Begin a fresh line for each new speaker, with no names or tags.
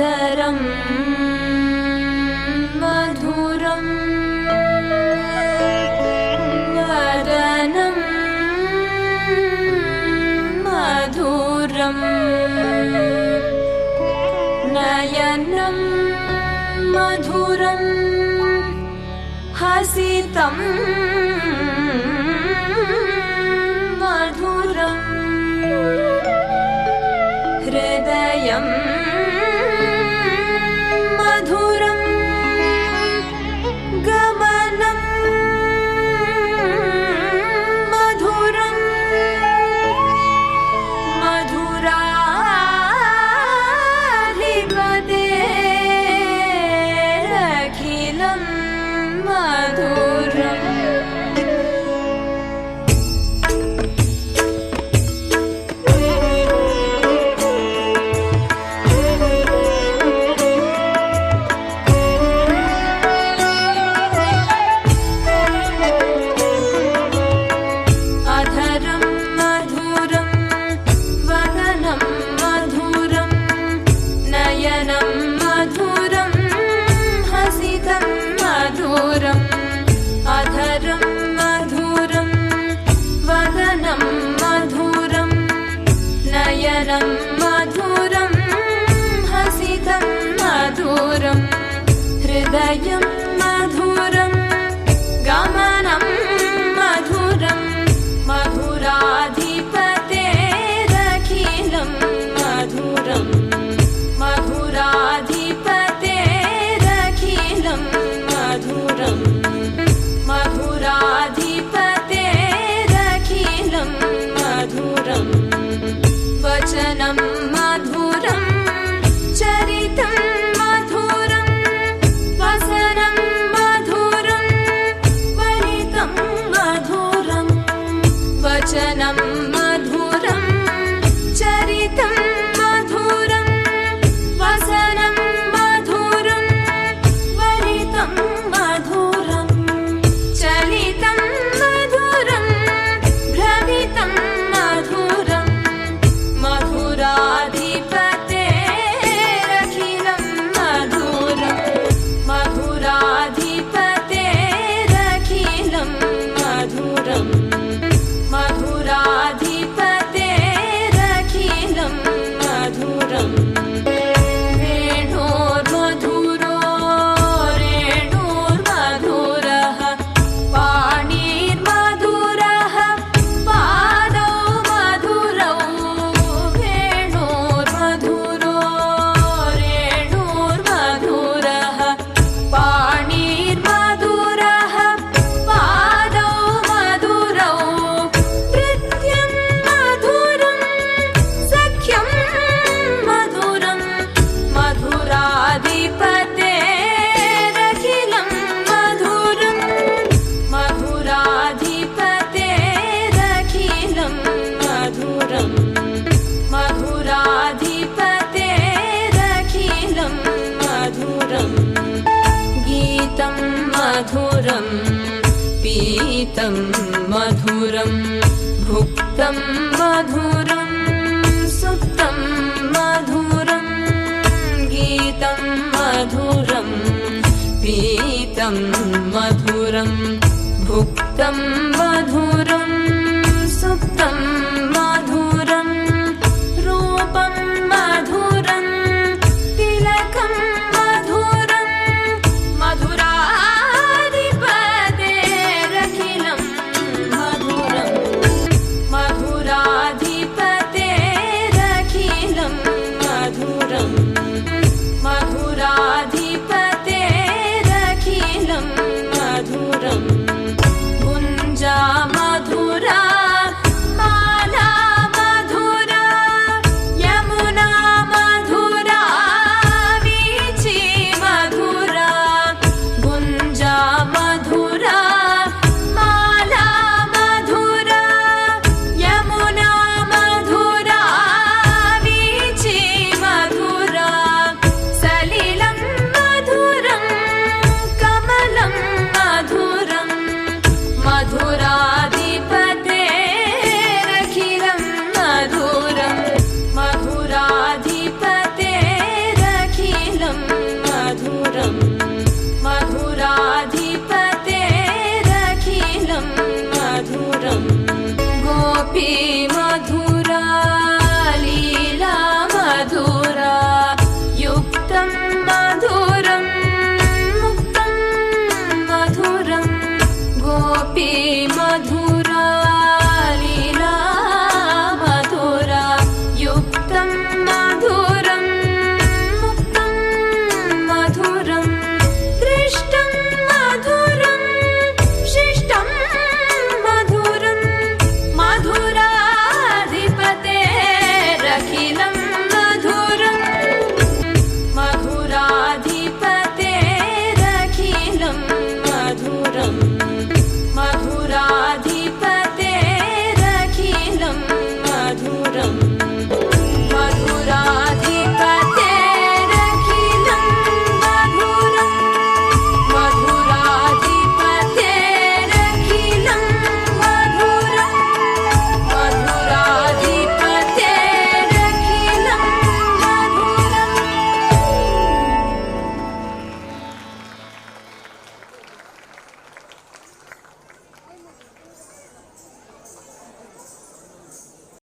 अधरं मधुरं वदनं मधुरं नयनं मधुरं हसितं मधुरं हृदयं मधुरं गमनं मधुरं मधुराधिपतेरखिलं मधुरम् अधरं मधुरं वदनं मधुरं नयनं मधुरं हसितं मधुरम् अधरं मधुरं वदनं मधुरं नयनं मधुरं हसितं मधुरं हृदयं मधुरं गमनं मधुरं मधुराधिपतेरखिलं मधुरं मधुराधिपतेरखिलं मधुरं मधुराधिपतेरखिलं मधुरं वचनं मधुरं चरितं मधुरं वसनं मधुरं वनितं मधुरं वचनं मधुरं चरितं मधुरं वसनं मधुरं वनितं मधुरं चलितं मधुरं भ्रमितं मधुरं मधुराधिपतेरखिलं मधुरं मधुराधिपतेरखिलं मधुरं मधुराधिपतेरखिलं मधुरं वेणोर्मधुरो रेणोर्मधुरः पाणिर्मधुरः पादौ मधुरौ वेणोर्मधुरो रेणोर्मधुरः पाणिर्मधुरः पादौ मधुरौ नृत्यं मधुरं सख्यं मधुरं मधुराधिपतेरखिलं मधुरं मधुराधिपतेरखिलं मधुरं मधुराधिपतेरखिलं मधुरं गीतं मधुरं पीतं मधुरं भुक्तं मधुरं सुप्तं मधुरं गीतं मधुरं पीतं मधुरं भुक्तं